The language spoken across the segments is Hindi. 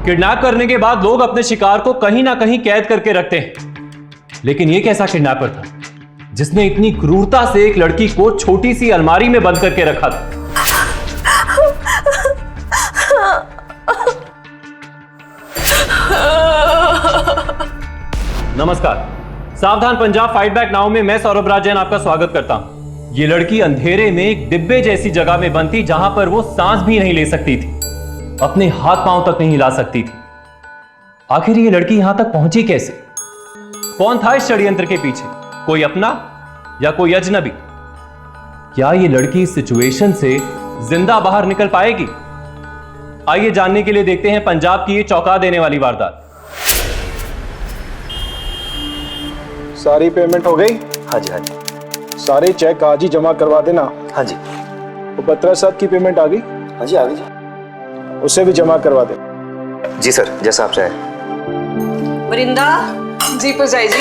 किडनैप करने के बाद लोग अपने शिकार को कहीं ना कहीं कैद करके रखते हैं, लेकिन ये कैसा किडनैपर था जिसने इतनी क्रूरता से एक लड़की को छोटी सी अलमारी में बंद करके रखा था? नमस्कार, सावधान पंजाब फाइट बैक नाउ में मैं सौरभ राजन आपका स्वागत करता हूं। ये लड़की अंधेरे में एक डिब्बे जैसी जगह में बंद थी जहां पर वो सांस भी नहीं ले सकती थी, अपने हाथ पांव तक नहीं हिला सकती थी। आखिर ये लड़की यहां तक पहुंची कैसे? कौन था इस षड्यंत्र के पीछे? कोई अपना या कोई अजनबी? क्या ये लड़की इस सिचुएशन से जिंदा बाहर निकल पाएगी? आइए जानने के लिए देखते हैं पंजाब की ये चौंका देने वाली वारदात। सारी पेमेंट हो गई? हाँ जी, हाँ जी। सारे चेक आज ही जमा करवा देना। हाँ जी। वो बत्रा साहब की पेमेंट आ गई? हाँ जी, आ गई जी। उसे भी जमा करवा दे। जी सर, जैसा आप चाहे। वरिंदा। जी परजाई जी।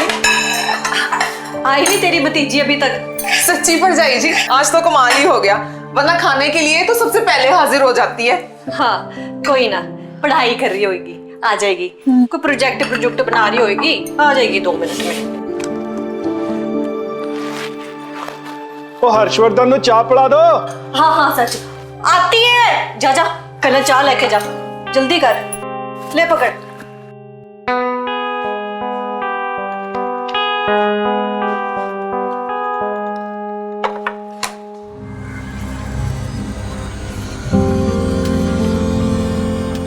आई नहीं तेरी भतीजी अभी तक? सच्ची परजाई जी, आज तो कमाल ही हो गया, वरना खाने के लिए तो सबसे पहले हाजिर हो जाती है। हाँ कोई ना, पढ़ाई कर रही होगी, आ जाएगी। कोई प्रोजेक्ट बना रही होगी, आ जाएगी 2 मिनट में। ओ हर्षवर्धन नु चाय पिला दो। हाँ हाँ सच आती है। जा जा कल चाय लेके जा, जल्दी कर। ले पकड़।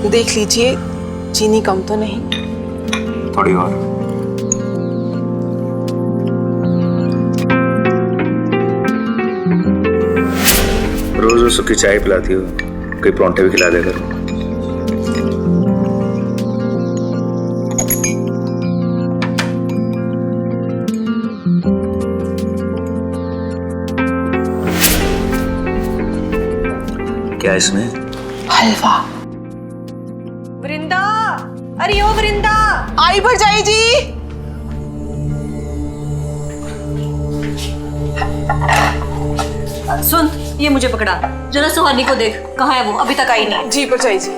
देख लीजिए, चीनी कम तो नहीं? थोड़ी और। रोज रोज सुखी चाय पिलाती हो, कोई परांठे भी खिला दे करो। क्या इसमें? हलवा। वृंदा, अरे ओ वृंदा। आई परजाई जी। सुन, ये मुझे पकड़ा, जरा सुहानी को देख, कहाँ है वो? अभी तक आई नहीं। जी परजाई जी।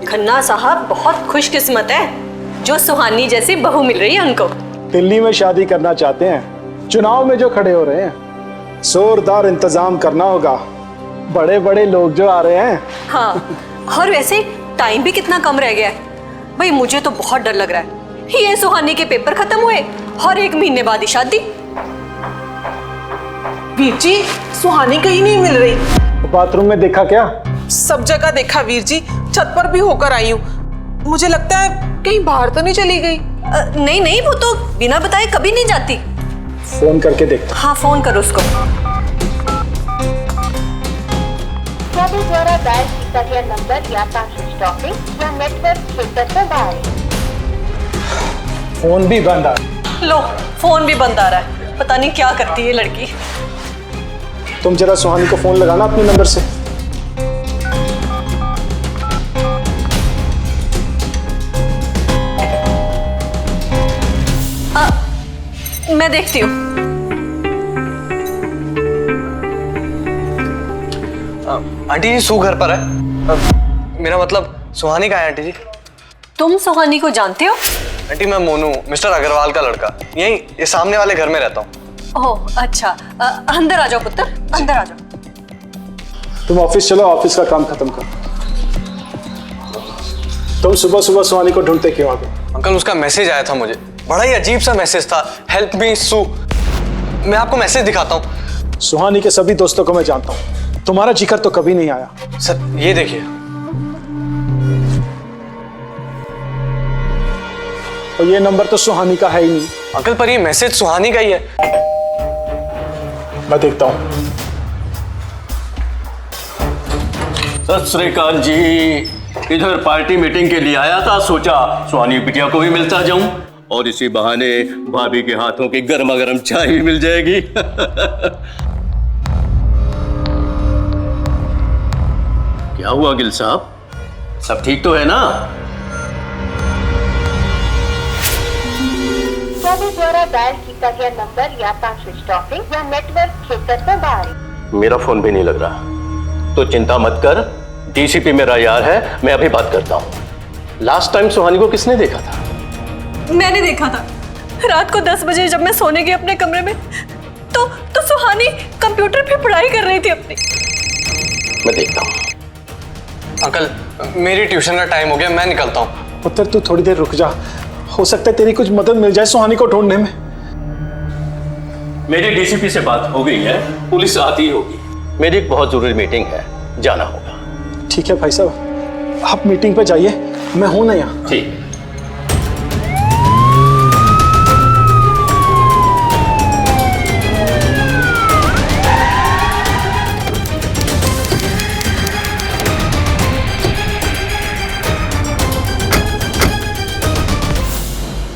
खन्ना साहब बहुत खुशकिस्मत है जो सुहानी जैसी बहू मिल रही है उनको। दिल्ली में शादी करना चाहते हैं, चुनाव में जो खड़े हो रहे हैं, जोरदार इंतजाम करना होगा। बड़े बड़े लोग जो आ रहे हैं। हाँ, और वैसे टाइम भी कितना कम रह गया है। भाई मुझे तो बहुत डर लग रहा है। ये सुहानी के पेपर खत्म हुए और 1 महीने बाद ही शादी। वीर जी, सुहानी कहीं नहीं मिल रही। बाथरूम में देखा क्या? सब जगह देखा वीर जी, छत पर भी होकर आई हूँ। मुझे लगता है कहीं बाहर तो नहीं चली गई। नहीं नहीं, वो तो बिना बताए कभी नहीं जाती। फोन करके देखता। हाँ फोन करो उसको। द्वारा डायल किया गया नंबर या स्विच ऑफ है या नेटवर्क क्षेत्र से बाहर है। फोन भी बंद आ रहा। लो, फोन भी बंद आ रहा है। पता नहीं क्या करती है लड़की। तुम जरा सुहानी को फोन लगाना अपने नंबर से। मैं देखती हूँ। आंटी जी, सू घर पर है। मेरा मतलब सुहानी कहाँ है आंटी जी? तुम सुहानी को जानते हो? आंटी मैं मोनू, मिस्टर अग्रवाल का लड़का, यही ये सामने वाले घर में रहता हूँ। ओह अच्छा, अंदर आ जाओ पुत्र, अंदर आ जाओ। तुम ऑफिस चलो, ऑफिस का काम खत्म करो। तुम सुबह सुबह सुहानी को ढूंढते क्यों आ गए? अंकल उसका मैसेज आया था मुझे, बड़ा ही अजीब सा मैसेज था। हेल्प मी सू। मैं आपको मैसेज दिखाता हूँ। सुहानी के सभी दोस्तों को मैं जानता हूँ, तुम्हारा जिक्र तो कभी नहीं आया। सर ये देखिए। और ये नंबर तो सुहानी का है ही नहीं। अंकल पर ये मैसेज सुहानी का ही है। मैं देखता हूँ। सत श्री अकाल जी, इधर पार्टी मीटिंग के लिए आया था, सोचा सुहानी बिटिया को भी मिलता जाऊं और इसी बहाने भाभी के हाथों की गर्मा गर्म चाय भी मिल जाएगी। क्या हुआ गिल साहब, सब ठीक तो है ना? ਤੁਹਾਡੇ द्वारा डायल किया गया नंबर या तो स्विच ऑफ है या नेटवर्क क्षेत्र से बाहर है। मेरा फोन भी नहीं लग रहा, तो चिंता मत कर, डीसीपी मेरा यार है, मैं अभी बात करता हूँ। लास्ट टाइम सुहानी को किसने देखा था? मैंने देखा था रात को 10 बजे जब मैं सोने गई अपने कमरे में, तो सुहानी कंप्यूटर पे पढ़ाई कर रही थी अपनी। मैं देखता हूँ। अंकल मेरी ट्यूशन का टाइम हो गया, मैं निकलता हूँ। पुत्र तू थोड़ी देर रुक जा, हो सकता है तेरी कुछ मदद मिल जाए सुहानी को ढूंढने में। मेरी डीसीपी से बात हो गई है, पुलिस आती ही होगी। मेरी एक बहुत जरूरी मीटिंग है, जाना होगा। ठीक है भाई साहब, आप मीटिंग पे जाइए, मैं हूं ना यहाँ। ठीक।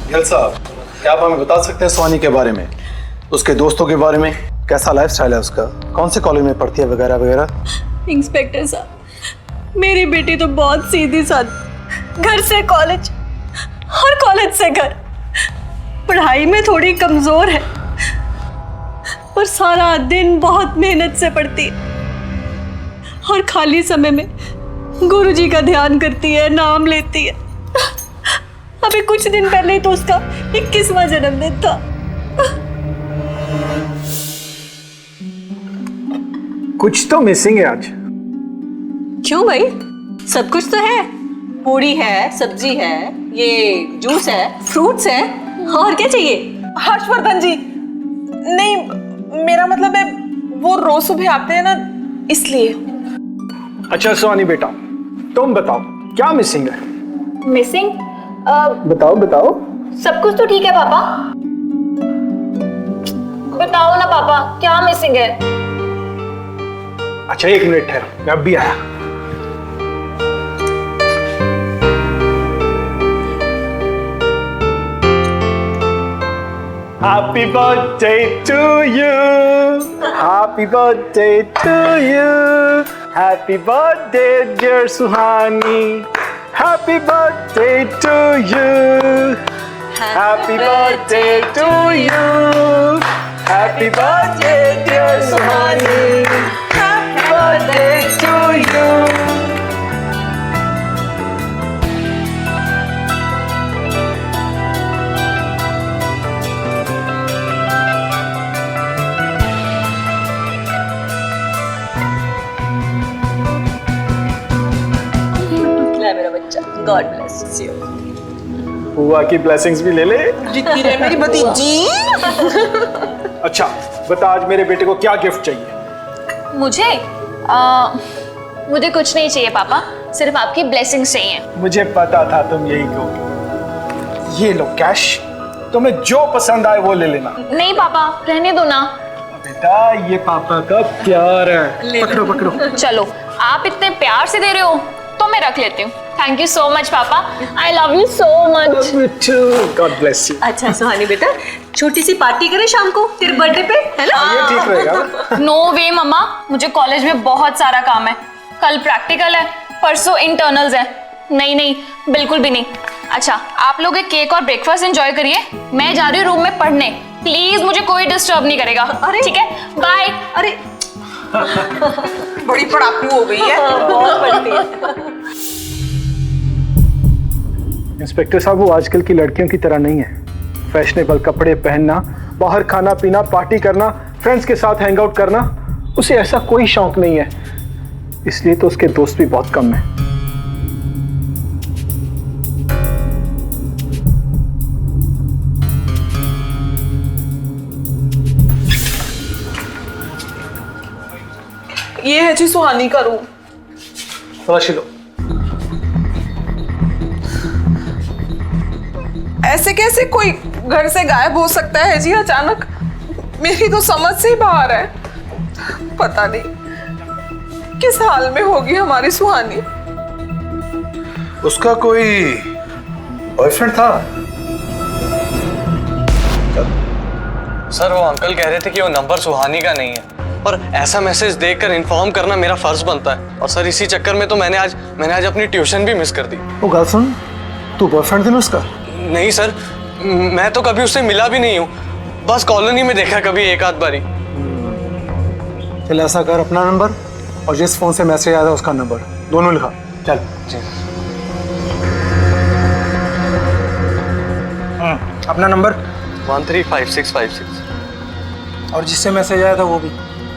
गिल साहब, क्या आप हमें बता सकते हैं सुहानी के बारे में, उसके दोस्तों के बारे में, कैसा लाइफस्टाइल है उसका, कौन से कॉलेज में पढ़ती है वगैरह वगैरह? इंस्पेक्टर साहब, मेरी बेटी तो बहुत सीधी सादी, घर से कॉलेज और कॉलेज से घर, पढ़ाई में थोड़ी कमजोर है पर सारा दिन बहुत मेहनत से पढ़ती है और खाली समय में गुरुजी का ध्यान करती है, नाम लेती है। अभी कुछ दिन पहले ही तो उसका 21वां जन्मदिन था। कुछ तो मिसिंग है आज। क्यों भाई, सब कुछ तो है, पूरी है, सब्जी है, ये जूस है, फ्रूट्स है, और क्या चाहिए? हर्षवर्धन जी, नहीं मेरा मतलब है वो रोज सुबह आते हैं ना, इसलिए। अच्छा सुहानी बेटा, तुम बताओ क्या मिसिंग है? मिसिंग? बताओ बताओ। सब कुछ तो ठीक है पापा। बताओ ना पापा, क्या मिसिंग है? अच्छा 1 मिनट ठहरो, मैं अब भी आया। Happy birthday to you, happy birthday to you, happy birthday dear Suhani, happy birthday to you, happy birthday to you, happy birthday dear Suhani, happy birthday to you. मेरा बच्चा, गॉड ब्लेस यू। बुआ की ब्लेसिंग्स भी ले ले। जीती रहे मेरी भतीजी। अच्छा बता, आज मेरे बेटे को क्या गिफ्ट चाहिए? मुझे कुछ नहीं चाहिए पापा, सिर्फ आपकी ब्लेसिंग्स चाहिए। मुझे पता था तुम यही कहोगे। ये लो कैश, तुम्हें जो पसंद आए वो ले लेना। नहीं पापा, रहने दो ना। बेटा ये पापा का प्यार है, पकड़ो पकड़ो। चलो आप इतने प्यार से दे रहे हो तो मैं रख लेती हूँ। थैंक यू सो मच पापा, I love you so much. God bless you. अच्छा सुहानी बेटा, छोटी सी पार्टी करें शाम को तेरे बर्थडे पे, है ना? ये ठीक रहेगा। नो वे मम्मा, मुझे कॉलेज में बहुत सारा काम है, कल प्रैक्टिकल है, परसों इंटरनल्स है। नहीं नहीं बिल्कुल भी नहीं। अच्छा आप लोग एक केक और ब्रेकफास्ट एंजॉय करिए, मैं जा रही हूँ रूम में पढ़ने। प्लीज मुझे कोई डिस्टर्ब नहीं करेगा। ठीक है, बाय। अरे बड़ी पड़ाकू हो गई है। बहुत पढ़ती है। इंस्पेक्टर साहब, वो आजकल की लड़कियों की तरह नहीं है। फैशनेबल कपड़े पहनना, बाहर खाना पीना, पार्टी करना, फ्रेंड्स के साथ हैंग आउट करना, उसे ऐसा कोई शौक नहीं है। इसलिए तो उसके दोस्त भी बहुत कम हैं। ये है जी सुहानी का रूम। तलाशी लो। ऐसे कैसे कोई घर से गायब हो सकता है जी अचानक? मेरी तो समझ से ही बाहर है। पता नहीं किस हाल में होगी हमारी सुहानी। उसका कोई बॉयफ्रेंड था? सर वो अंकल कह रहे थे कि वो नंबर सुहानी का नहीं है, पर ऐसा मैसेज देखकर इन्फॉर्म करना मेरा फर्ज बनता है। और सर इसी चक्कर में तो मैंने आज अपनी ट्यूशन भी मिस कर दी। वो गर्ल सुन, तू बॉयफ्रेंड थी ना उसका? नहीं सर, मैं तो कभी उससे मिला भी नहीं हूँ, बस कॉलोनी में देखा कभी एक आध बारी। चल ऐसा कर, अपना नंबर और जिस फोन से मैसेज आया था उसका नंबर दोनों लिखा। चल जी। अपना नंबर 135656 और जिससे मैसेज आया था वो भी।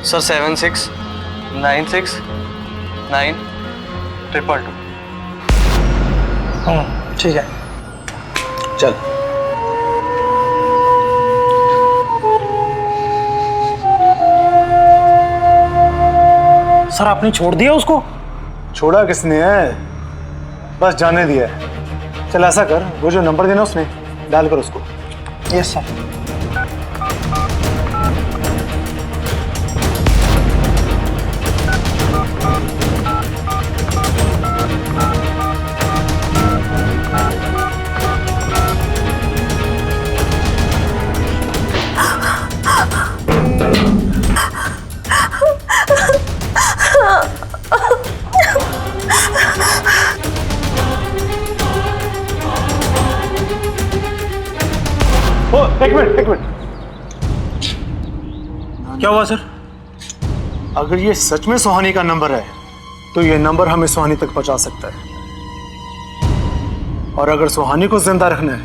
सर 76969222। ठीक है, चल। सर आपने छोड़ दिया उसको? छोड़ा किसने है, बस जाने दिया है। चल ऐसा कर, वो जो नंबर देना उसने डाल कर उसको। Yes sir. एक मिनट। क्या हुआ सर? अगर ये सच में सुहानी का नंबर है तो ये नंबर हमें सुहानी तक पहुंचा सकता है, और अगर सुहानी को जिंदा रखना है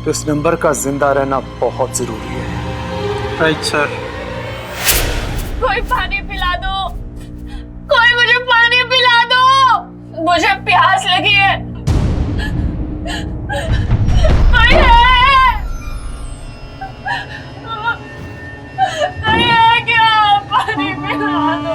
तो इस नंबर का जिंदा रहना बहुत जरूरी है। Right sir. कोई पानी पिला दो, कोई मुझे पानी पिला दो, मुझे प्यास लगी है। कोई है? कोई है क्या? पानी पिला दो।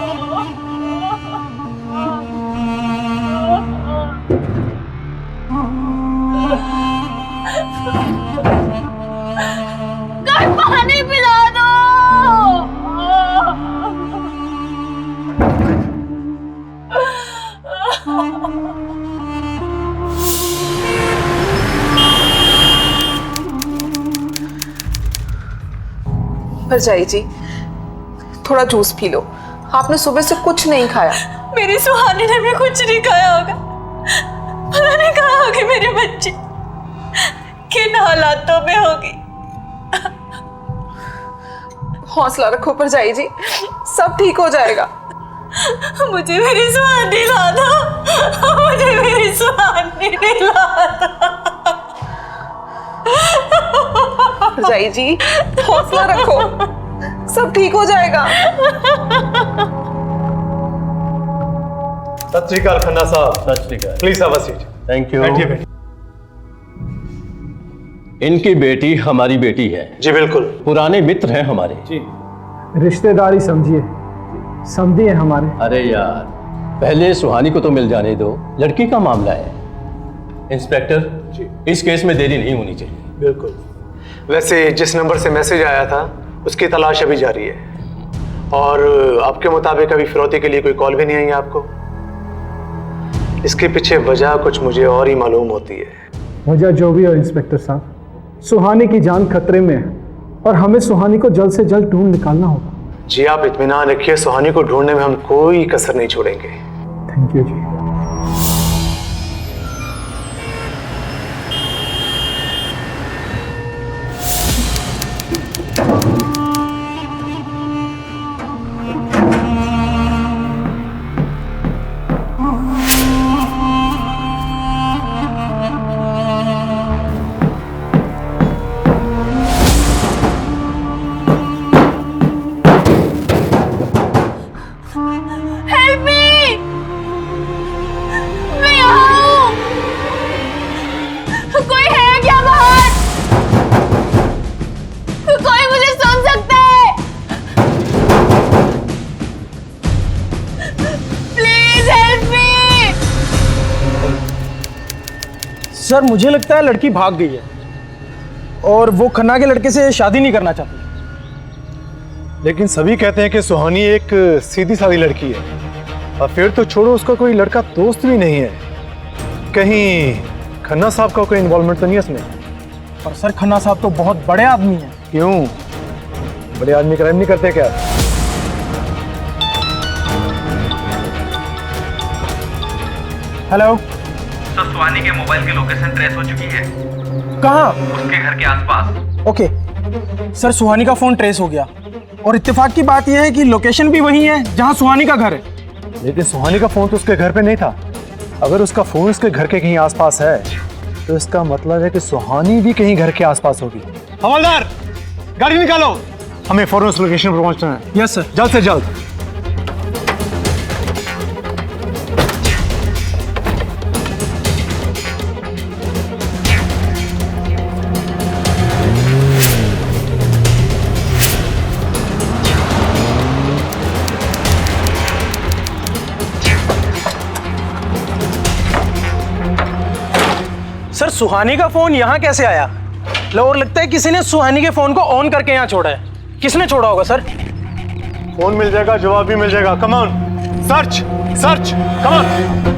कोई पानी पिला दो। भरजाई जी थोड़ा जूस पी लो, आपने सुबह से कुछ नहीं खाया। मेरी सुहानी ने भी कुछ नहीं खाया होगा। पता नहीं कहाँ होगी मेरी बच्ची, किन हालातों में होगी। हौसला रखो भरजाई जी, सब ठीक हो जाएगा। मुझे मेरी सुहानी ला दो, मुझे मेरी सुहानी ला दो। भरजाई जी हौसला रखो, सब ठीक हो जाएगा। सत श्री अकाल खन्ना साहब। सत श्री अकाल। Please have a seat. Thank you. बैठिए बैठिए। इनकी बेटी हमारी बेटी है। जी बिल्कुल। पुराने मित्र हैं हमारे। जी, रिश्तेदारी समझिए, समझिए हमारे। अरे यार, पहले सुहानी को तो मिल जाने दो, लड़की का मामला है। इंस्पेक्टर जी, इस केस में देरी नहीं होनी चाहिए। बिल्कुल। वैसे जिस नंबर से मैसेज आया था उसकी तलाश अभी जारी है, और आपके मुताबिक अभी फिरौती के लिए कोई कॉल भी नहीं आई है आपको। इसके पीछे वजह कुछ मुझे और ही मालूम होती है। वजह जो भी हो इंस्पेक्टर साहब, सुहानी की जान खतरे में है और हमें सुहानी को जल्द से जल्द ढूंढ निकालना होगा। जी आप इत्मीनान रखिए, सुहानी को ढूंढने में हम कोई कसर नहीं छोड़ेंगे। थैंक यू जी। Help me! सर मुझे लगता है लड़की भाग गई है और वो खन्ना के लड़के से शादी नहीं करना चाहती। लेकिन सभी कहते हैं कि सुहानी एक सीधी सादी लड़की है, और फिर तो छोड़ो, उसका कोई लड़का दोस्त भी नहीं है। कहीं खन्ना साहब का कोई इन्वॉल्वमेंट तो नहीं है इसमें? पर सर खन्ना साहब तो बहुत बड़े आदमी हैं। क्यों, बड़े आदमी क्राइम नहीं करते क्या? हेलो सर, सुहानी के मोबाइल की लोकेशन ट्रेस हो चुकी है। कहाँ? उसके घर के आसपास। ओके सर, सुहानी का फोन ट्रेस हो गया और इत्तेफाक की बात यह है कि लोकेशन भी वही है जहां सुहानी का घर है। लेकिन सुहानी का फोन तो उसके घर पे नहीं था। अगर उसका फोन उसके घर के कहीं आसपास है तो इसका मतलब है कि सुहानी भी कहीं घर के आसपास होगी। हवलदार, गाड़ी निकालो, हमें फौरन उस लोकेशन पर पहुंचना है। Yes sir. जल्द से जल्द। सर सुहानी का फोन यहाँ कैसे आया? और लगता है किसी ने सुहानी के फोन को ऑन करके यहाँ छोड़ा है। किसने छोड़ा होगा सर? फोन मिल जाएगा, जवाब भी मिल जाएगा। Come on, search search, come on.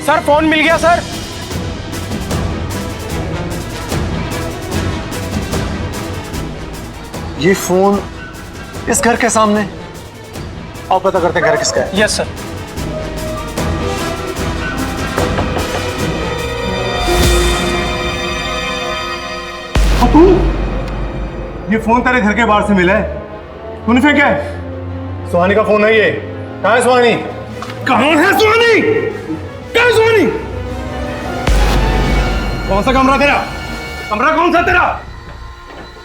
Sir phone मिल गया सर। ये फोन इस घर के सामने, आप पता करते हैं घर किसका है। Yes sir. तू, ये फोन तेरे घर के बाहर से मिला है, तूने फेंका है? सुहानी का फोन है ये। कहाँ है सुहानी? कहाँ है सुहानी? कहाँ है सुहानी? कौन सा कमरा तेरा? कमरा कौन सा तेरा?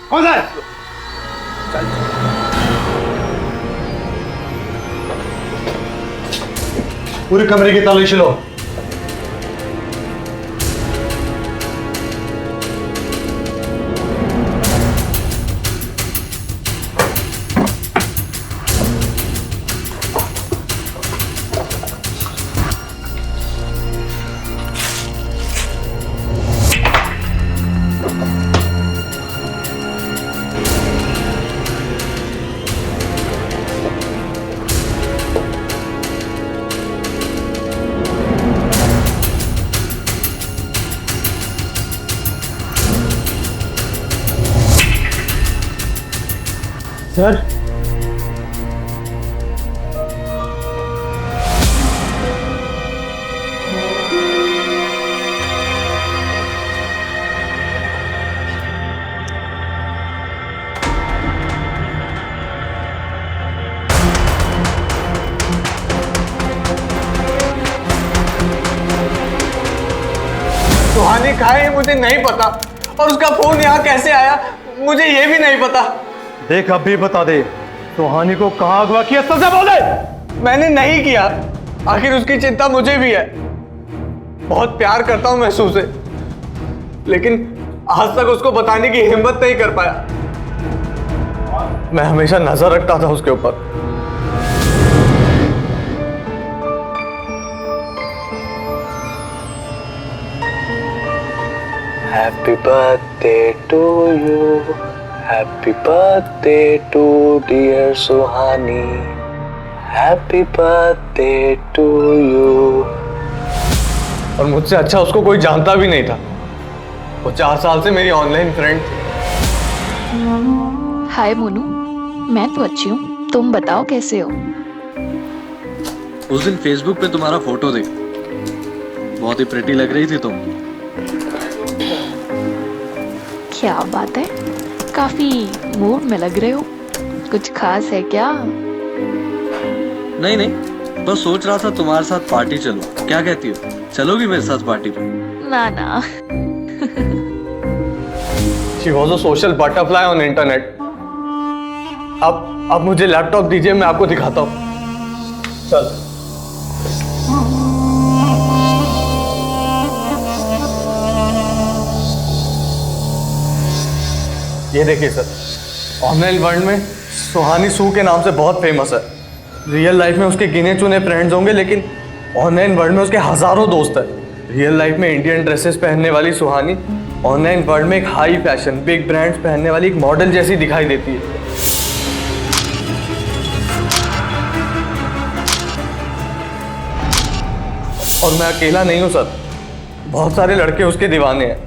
कौन सा है? पूरे कमरे की तलाशी लो। सर सुहानी कहाँ है मुझे नहीं पता, और उसका फोन यहाँ कैसे आया मुझे ये भी नहीं पता। देख अब भी बता दे, सुहानी को कहाँ अगवा किया? सच बोल दे। मैंने नहीं किया, आखिर उसकी चिंता मुझे भी है। बहुत प्यार करता हूं मैं उससे, लेकिन आज तक उसको बताने की हिम्मत नहीं कर पाया। मैं हमेशा नजर रखता था उसके ऊपर। Happy birthday to you, happy birthday to dear Suhani, happy birthday to you. और मुझसे अच्छा उसको कोई जानता भी नहीं था। वो 4 साल से मेरी ऑनलाइन फ्रेंड थी। हाय मोनू, मैं तो अच्छी हूँ, तुम बताओ कैसे हो? उस दिन फेसबुक पे तुम्हारा फोटो देख, बहुत ही प्रिटी लग रही थी तुम। क्या बात है? काफी मूड में लग रहे हो, कुछ खास है क्या? नहीं नहीं, बस सोच रहा था तुम्हारे साथ पार्टी चलो, क्या कहती हो? चलोगी मेरे साथ पार्टी पे? ना ना। She was a social butterfly on internet. अब मुझे लैपटॉप दीजिए, मैं आपको दिखाता हूँ। चल। ये देखिए सर, ऑनलाइन वर्ल्ड में सुहानी सू के नाम से बहुत फेमस है। रियल लाइफ में उसके गिने चुने फ्रेंड्स होंगे, लेकिन ऑनलाइन वर्ल्ड में उसके हजारों दोस्त हैं। रियल लाइफ में इंडियन ड्रेसेस पहनने वाली सुहानी ऑनलाइन वर्ल्ड में एक हाई फैशन बिग ब्रांड्स पहनने वाली एक मॉडल जैसी दिखाई देती है। और मैं अकेला नहीं हूँ सर, बहुत सारे लड़के उसके दीवाने हैं।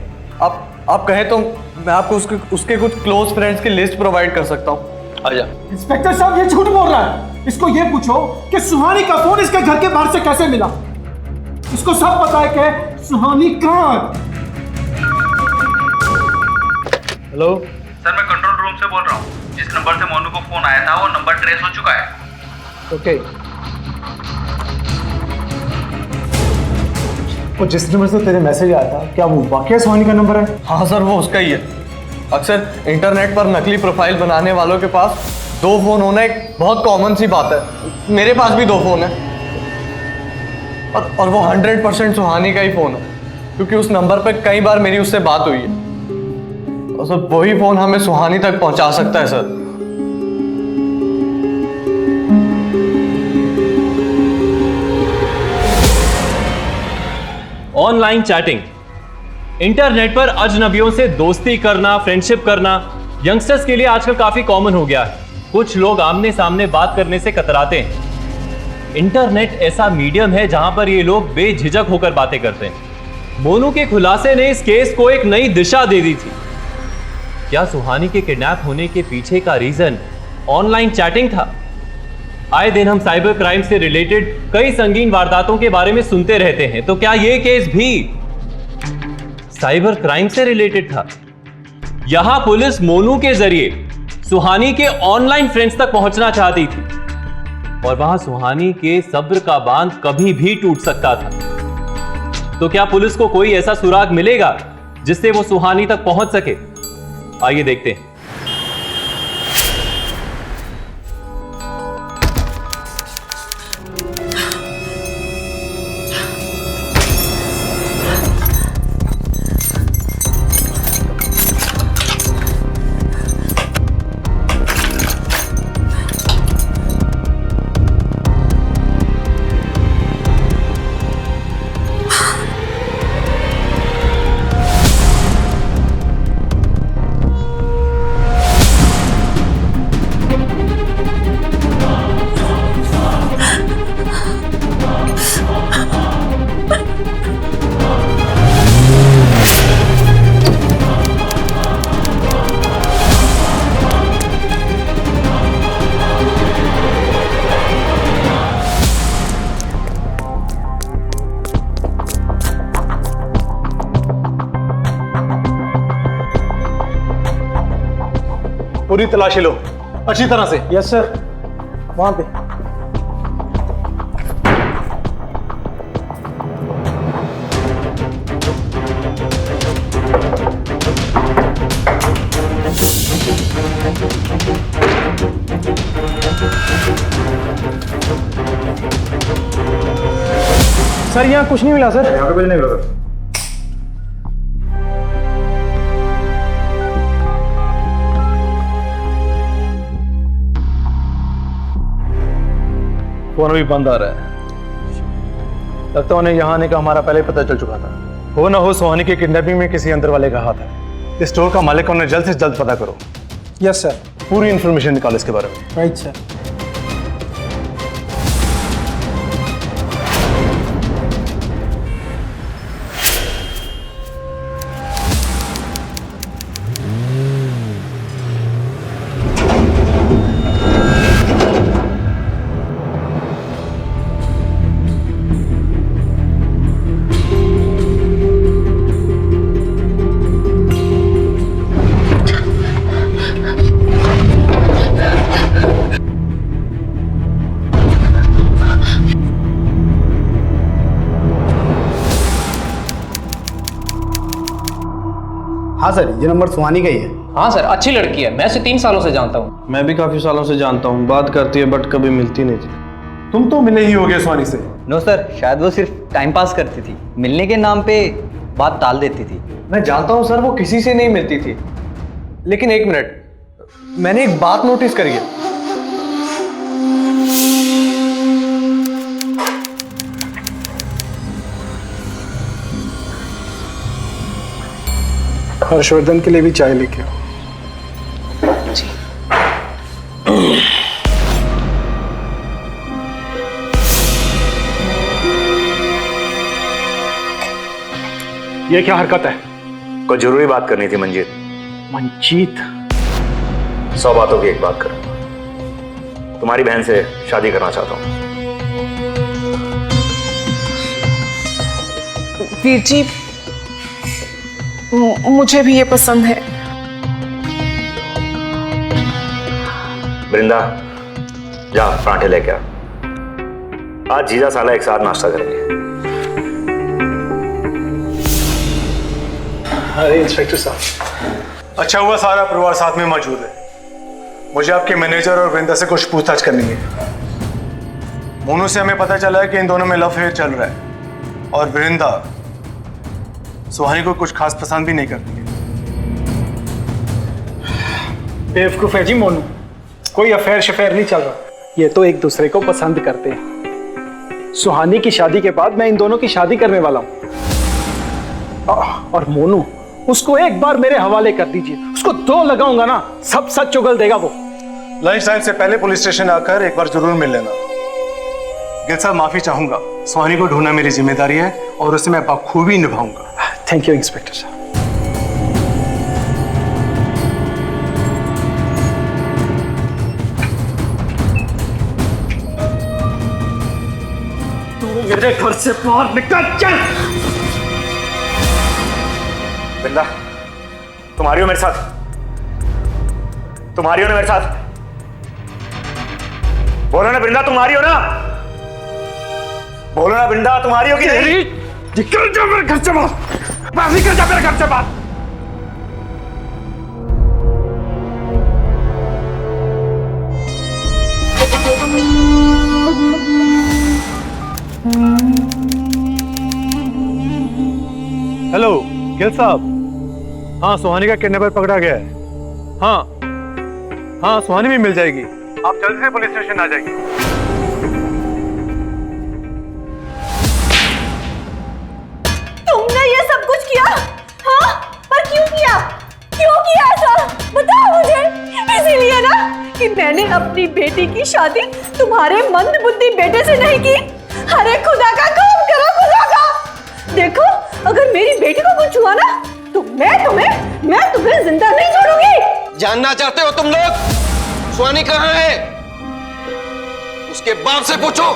आप कहें तो मैं आपको उसके कुछ क्लोज फ्रेंड्स की लिस्ट प्रोवाइड कर सकता हूँ। आजा। इंस्पेक्टर साहब ये झूठ बोल रहा है। इसको ये पूछो कि सुहानी का फोन इसके घर के बाहर से कैसे मिला। इसको सब पता है कि सुहानी कहाँ है। हेलो सर, मैं कंट्रोल रूम से बोल रहा हूँ। जिस नंबर से मोनू को फोन आया था वो नंबर ट्रेस हो चुका है। ओके। और जिस नंबर से तेरे मैसेज आया था, क्या वो वाकई सुहानी का नंबर है? हाँ सर, वो उसका ही है। अक्सर इंटरनेट पर नकली प्रोफाइल बनाने वालों के पास 2 फोन होना एक बहुत कॉमन सी बात है। मेरे पास भी 2 फोन है और वो 100% सुहानी का ही फोन है, क्योंकि उस नंबर पर कई बार मेरी उससे बात हुई है। और सर वही फोन हमें सुहानी तक पहुंचा सकता है सर। ऑनलाइन चैटिंग, इंटरनेट पर अजनबियों से दोस्ती करना, फ्रेंडशिप करना यंगस्टर्स के लिए आजकल काफी कॉमन हो गया है। कुछ लोग आमने सामने बात करने से कतराते हैं। इंटरनेट ऐसा मीडियम है जहां पर ये लोग बेझिझक होकर बातें करते हैं। मोनू के खुलासे ने इस केस को एक नई दिशा दे दी थी। क्या सुहानी के किडनैप होने के पीछे का रीजन ऑनलाइन चैटिंग था? आए दिन हम साइबर क्राइम से रिलेटेड कई संगीन वारदातों के बारे में सुनते रहते हैं, तो क्या यह केस भी साइबर क्राइम से रिलेटेड था? यहां पुलिस मोनू के जरिए सुहानी के ऑनलाइन फ्रेंड्स तक पहुंचना चाहती थी और वहां सुहानी के सब्र का बांध कभी भी टूट सकता था। तो क्या पुलिस को कोई ऐसा सुराग मिलेगा जिससे वो सुहानी तक पहुंच सके? आइए देखते हैं। पूरी तलाशी लो अच्छी तरह से। Yes sir. वहां पे सर यहाँ कुछ नहीं मिला सर। यहाँ पे कुछ नहीं मिला सर। फोन भी बंद आ रहा है। लगता है उन्हें यहाँ आने का हमारा पहले ही पता चल चुका था। हो ना हो सुहानी की किडनैपिंग में किसी अंदर वाले का हाथ है। इस स्टोर का मालिक उन्हें जल्द से जल्द पता करो। Yes sir. पूरी इंफॉर्मेशन निकालो इसके बारे में। Right sir. हाँ सर, ये नंबर सुहानी का ही है। हाँ सर, अच्छी लड़की है, मैं इसे 3 सालों से जानता हूँ। मैं भी काफी सालों से जानता हूँ, बात करती है बट कभी मिलती नहीं थी। तुम तो मिले ही होगे सुहानी से। नो सर, शायद वो सिर्फ टाइम पास करती थी, मिलने के नाम पे बात टाल देती थी। मैं जानता हूँ सर, वो किसी से नहीं मिलती थी। लेकिन एक मिनट, मैंने एक बात नोटिस करी है। हर्षवर्धन के लिए भी चाय लेके आओ। ये क्या हरकत है? कोई जरूरी बात करनी थी मंजीत। मंजीत? 100 बातों की एक बात करूंगा। तुम्हारी बहन से शादी करना चाहता हूं। वीर जी, मुझे भी ये पसंद है। वृंदा, जा पराठे लेके आ। आज जीजा साला एक साथ नाश्ता करेंगे। अरे इंस्पेक्टर साहब, अच्छा हुआ सारा परिवार साथ में मौजूद है। मुझे आपके मैनेजर और वृंदा से कुछ पूछताछ करनी है। मोनू से हमें पता चला है कि इन दोनों में लव अफेयर चल रहा है और वृंदा सुहानी को कुछ खास पसंद भी नहीं करती है। बेवकूफ है जी मोनू, कोई अफेयर शफेयर नहीं चल रहा। ये तो एक दूसरे को पसंद करते हैं। सुहानी की शादी के बाद मैं इन दोनों की शादी करने वाला हूं। और मोनू, उसको एक बार मेरे हवाले कर दीजिए। उसको 2 लगाऊंगा ना, सब सच उगल देगा वो। लंच टाइम से पहले पुलिस स्टेशन आकर एक बार जरूर मिल लेना। गिल साहब, माफी चाहूंगा। सुहानी को ढूंढना मेरी जिम्मेदारी है और उसे मैं बखूबी निभाऊंगा। थैंक यू इंस्पेक्टर साहब। तू मेरे घर से बाहर निकल, चल। वृंदा, तुम्हारी हो मेरे साथ? तुम्हारी हो ना मेरे साथ? बोलो ना वृंदा, तुम्हारी हो ना? बोलो ना वृंदा, तुम्हारी हो कि नहीं? निकल जा मेरे घर से बाहर, निकल जा मेरे घर से बाहर। हेलो गिल साहब, हाँ सुहानी का किडनैपर पकड़ा गया है। हाँ सुहानी भी मिल जाएगी। आप जल्दी से पुलिस स्टेशन आ जाइए। तुमने ये सब कुछ किया? हाँ, पर क्यों किया? क्यों किया ऐसा? बताओ मुझे। इसीलिए ना कि मैंने अपनी बेटी की शादी तुम्हारे मंद बुद्धि बेटे से नहीं की। अरे खुदा का काम करो, खुदा का। देखो, अगर मेरी बेटी को कुछ हुआ ना तो मैं तुम्हें जिंदा नहीं छोड़ूंगी। जानना चाहते हो तुम लोग सुहानी कहाँ है? उसके बाप से पूछो।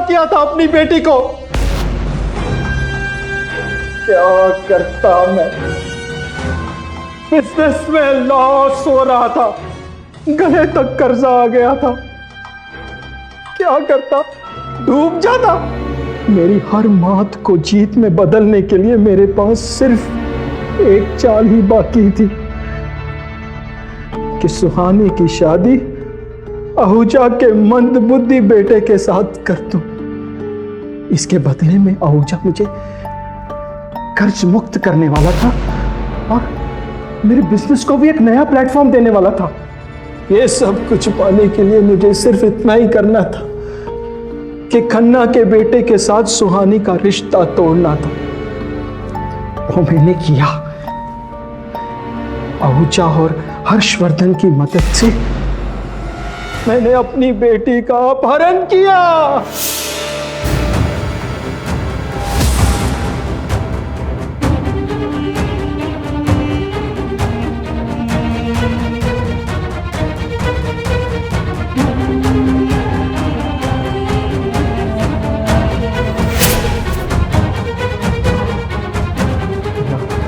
किया था अपनी बेटी को। क्या करता मैं? बिजनेस में लॉस हो रहा था, गले तक कर्जा आ गया था। क्या करता? डूब जाता। मेरी हर मात को जीत में बदलने के लिए मेरे पास सिर्फ एक चाल ही बाकी थी कि सुहानी की शादी आहूजा के मंदबुद्धि बेटे के साथ कर दूं। इसके बदले में आहूजा मुझे कर्ज मुक्त करने वाला था और मेरे बिजनेस को भी एक नया प्लेटफॉर्म देने वाला था। ये सब कुछ पाने के लिए मुझे सिर्फ इतना ही करना था। कि खन्ना के बेटे के साथ सुहानी का रिश्ता तोड़ना था। वो मैंने किया। आहूजा और हर्षवर्धन की मदद से मैंने अपनी बेटी का अपहरण किया।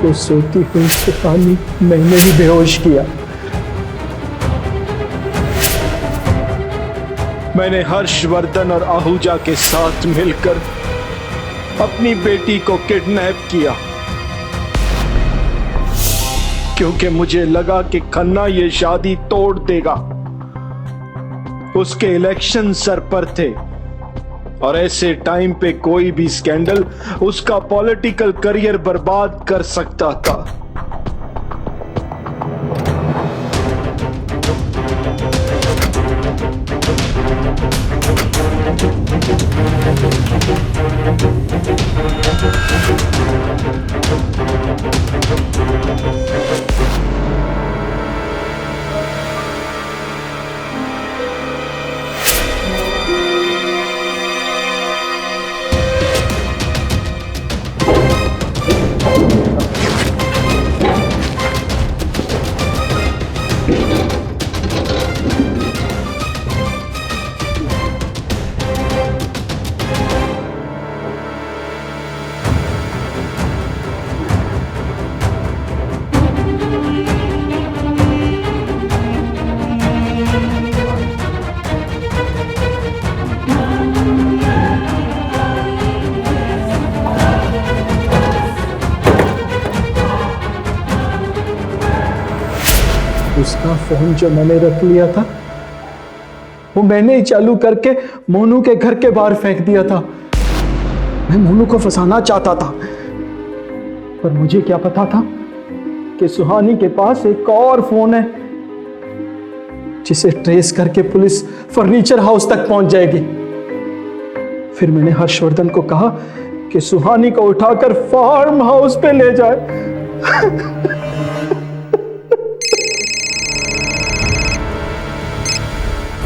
तो सोती हुई सुहानी मैंने ही बेहोश किया। मैंने हर्षवर्धन और आहूजा के साथ मिलकर अपनी बेटी को किडनैप किया, क्योंकि मुझे लगा कि खन्ना ये शादी तोड़ देगा। उसके इलेक्शन सर पर थे और ऐसे टाइम पे कोई भी स्कैंडल उसका पॉलिटिकल करियर बर्बाद कर सकता था। उसका फोन जो मैंने रख लिया था वो मैंने ही चालू करके मोनू के घर के बाहर फेंक दिया था। मैं मोनू को फंसाना चाहता था, पर मुझे क्या पता था कि सुहानी के पास एक और फोन है जिसे ट्रेस करके पुलिस फर्नीचर हाउस तक पहुंच जाएगी। फिर मैंने हर्षवर्धन को कहा कि सुहानी को उठाकर फार्म हाउस पे ले जाए।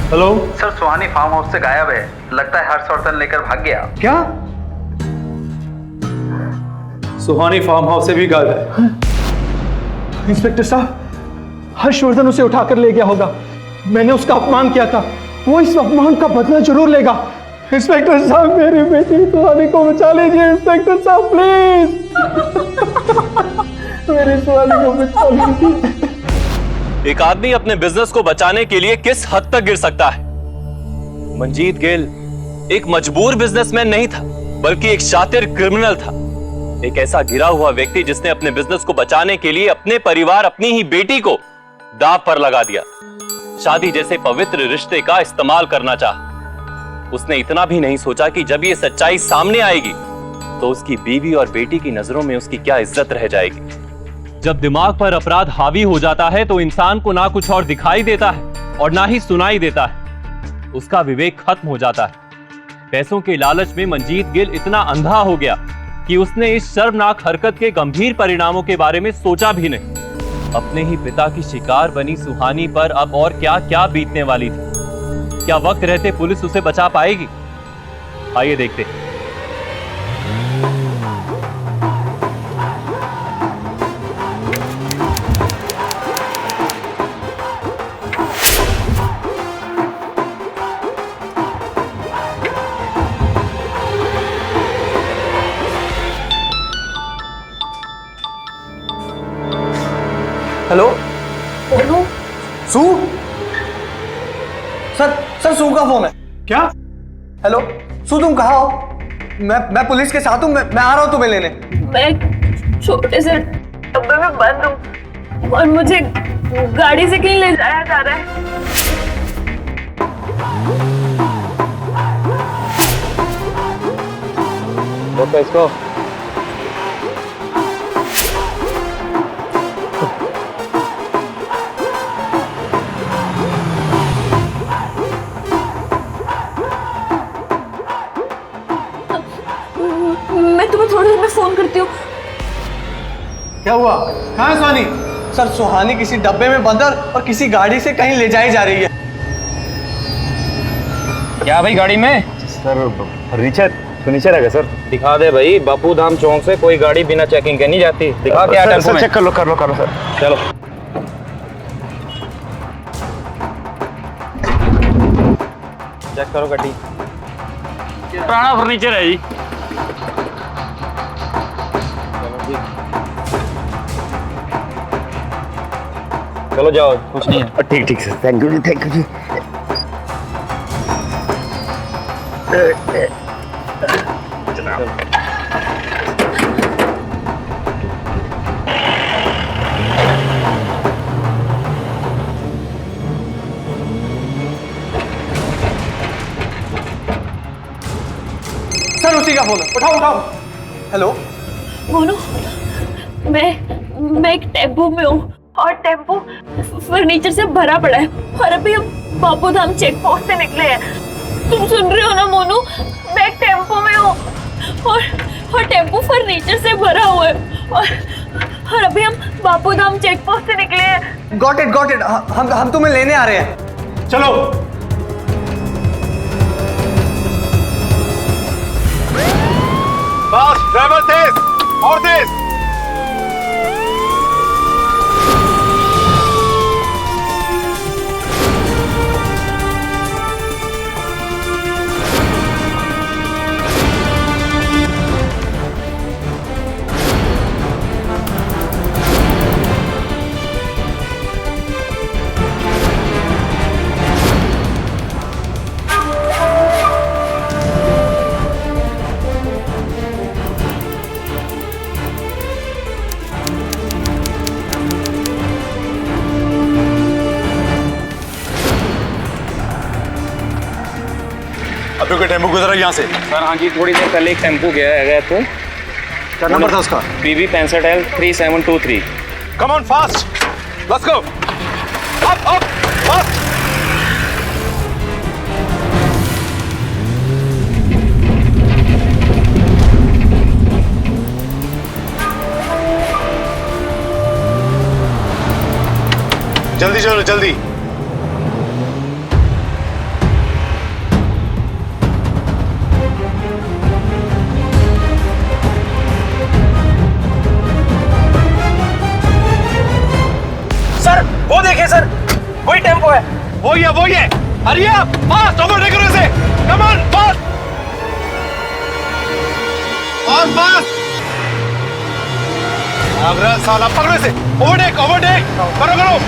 हेलो सर, सुहानी फार्म हाउस से गायब है। लगता है हर्षवर्धन लेकर भाग गया। क्या? सुहानी फार्म हाउस से भी गायब है? इंस्पेक्टर साहब, हर्षवर्धन उसे उठाकर ले गया होगा। मैंने उसका अपमान किया था, वो इस अपमान का बदला जरूर लेगा। इंस्पेक्टर साहब, मेरी बेटी सुहानी को बचा लीजिए। इंस्पेक्टर साहब प्लीज, मेरी सुहानी को बचा लीजिए। एक आदमी अपने बिजनेस को बचाने के लिए किस हद तक गिर सकता है? मंजीत गिल एक मजबूर बिजनेसमैन नहीं था, बल्कि एक शातिर क्रिमिनल था। एक ऐसा गिरा हुआ व्यक्ति जिसने अपने बिजनेस को बचाने के लिए अपने परिवार, अपनी ही बेटी को दांव पर लगा दिया। शादी जैसे पवित्र रिश्ते का इस्तेमाल करना चाहा। उसने इतना भी नहीं सोचा कि जब ये सच्चाई सामने आएगी तो उसकी बीवी और बेटी की नजरों में उसकी क्या इज्जत रह जाएगी। जब दिमाग पर अपराध हावी हो जाता है तो इंसान को ना कुछ और दिखाई देता है और ना ही सुनाई देता है। उसका विवेक खत्म हो जाता है। पैसों के लालच में मंजीत गिल इतना अंधा हो गया कि उसने इस शर्मनाक हरकत के गंभीर परिणामों के बारे में सोचा भी नहीं। अपने ही पिता की शिकार बनी सुहानी पर अब और क्या क्या बीतने वाली थी। क्या वक्त रहते पुलिस उसे बचा पाएगी? आइए देखते हैं। हेलो सू सर सू का फोन है। क्या? हेलो सू, तुम कहाँ हो? मैं पुलिस के साथ हूँ। मैं आ रहा हूँ तुम्हें लेने। मैं छोटे से डब्बे में बंद हूँ और मुझे गाड़ी से कहीं ले जाया जा रहा है। रोको इसको। क्या हुआ? कहाँ है सुहानी? सर सुहानी किसी डब्बे में बंद और किसी गाड़ी से कहीं ले जाई जा रही है। क्या भाई गाड़ी में? सर फर्नीचर है सर। दिखा दे भाई, बापू धाम चौक से कोई गाड़ी बिना चेकिंग के नहीं जाती। दिखा क्या टेम्पो में। चेक कर लो सर। चलो चेक करो गाड़ी। पुराना फर्नीचर है जी। चलो जाओ, कुछ नहीं है। ठीक सर, थैंक यू जी। सर उसी का फोन है, उठाओ। हेलो मोनू, मैं एक टेम्पो में हूँ और टेम्पो फर्नीचर से भरा पड़ा है और अभी हम बापू धाम चेक पोस्ट से निकले हैं। तुम सुन रहे हो ना मोनू? मैं एक टेम्पो में हूँ और टेम्पो फर्नीचर से भरा हुआ है और अभी हम बापू धाम चेक पोस्ट से निकले हैं। Got it. हम तुम्हें लेने आ रहे हैं। चलो। फास्ट, ड्राइवर तेज और तेज। अभी कोई टेम्पो गुजरा यहाँ से? सर हाँ जी, थोड़ी देर पहले एक टेम्पो गया तो। क्या नंबर था उसका? PB 65L 3723। Come on fast, let's go. Up fast. जल्दी चलो, जल्दी। वो देखिए सर, वही टेम्पो है। वही है। अरे फास्ट ओवरटेक करो इसे। Come on fast. अगर साला पकड़ो इसे। ओवरटेक करो।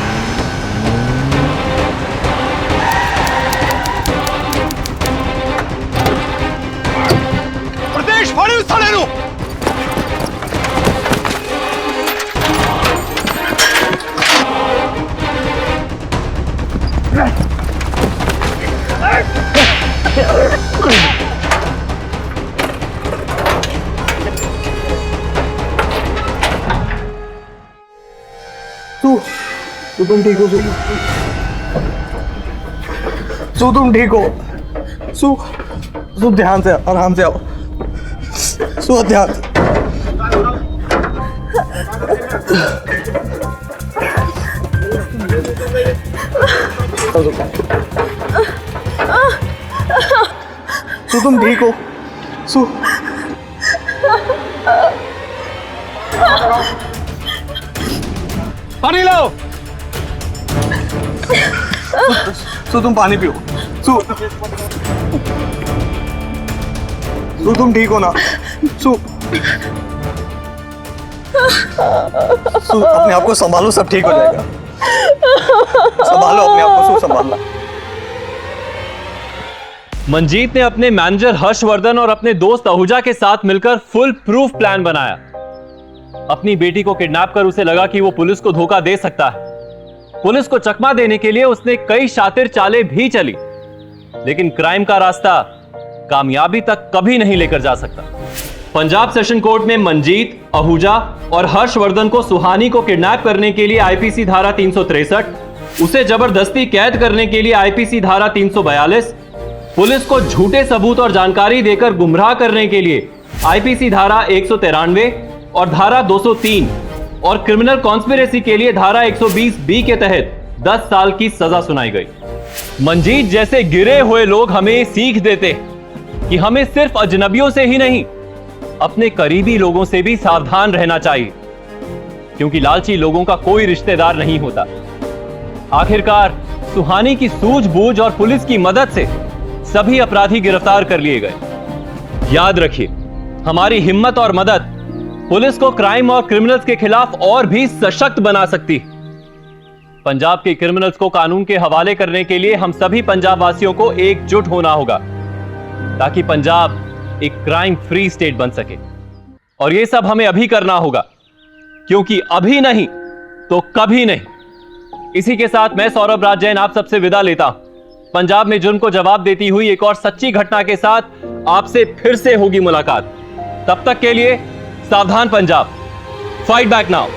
प्रदेश फाड़ी उस साले नु। तुम ठीक हो? तुम ठीक हो? सु ध्यान से, आराम से आओ। ध्यान से। तुम ठीक हो? पानी लाओ। तुम पानी पियो। तुम ठीक हो ना? अपने आप को संभालो, सब ठीक हो जाएगा। संभालो अपने आप को, संभालना। मंजीत ने अपने मैनेजर हर्षवर्धन और अपने दोस्त आहूजा के साथ मिलकर फुल प्रूफ प्लान बनाया। अपनी बेटी को किडनैप कर उसे लगा कि वो पुलिस को धोखा दे सकता है। पुलिस को चकमा देने के लिए उसने कई शातिर चालें भी चली, लेकिन क्राइम का रास्ता कामयाबी तक कभी नहीं लेकर जा सकता। पंजाब सेशन कोर्ट में मंजीत, आहूजा और हर्षवर्धन को सुहानी को किडनैप करने के लिए आईपीसी धारा 363, उसे जबरदस्ती कैद करने के लिए आईपीसी धारा 342, पुलिस को झूठे सबूत और जानकारी देकर गुमराह करने के लिए आईपीसी धारा 193 और धारा 203 और क्रिमिनल कॉन्स्पिरेसी के लिए धारा 120 बी के तहत 10 साल की सजा सुनाई गई। मंजीत जैसे गिरे हुए लोग हमें सीख देते कि हमें सिर्फ अजनबियों से ही नहीं, अपने करीबी लोगों से भी सावधान रहना चाहिए, क्योंकि लालची लोगों का कोई रिश्तेदार नहीं होता। आखिरकार सुहानी की सूझबूझ और पुलिस की मदद से सभी अपराधी गिरफ्तार कर लिए गए। याद रखिए, हमारी हिम्मत और मदद पुलिस को क्राइम और क्रिमिनल्स के खिलाफ और भी सशक्त बना सकती है। पंजाब के क्रिमिनल्स को कानून के हवाले करने के लिए हम सभी पंजाब वासियों को एकजुट होना होगा, ताकि पंजाब एक क्राइम फ्री स्टेट बन सके। और यह सब हमें अभी करना होगा, क्योंकि अभी नहीं तो कभी नहीं। इसी के साथ मैं सौरभ राज जैन आप सबसे विदा लेता हूं। पंजाब में जुर्म को जवाब देती हुई एक और सच्ची घटना के साथ आपसे फिर से होगी मुलाकात। तब तक के लिए सावधान पंजाब, फाइट बैक नाउ।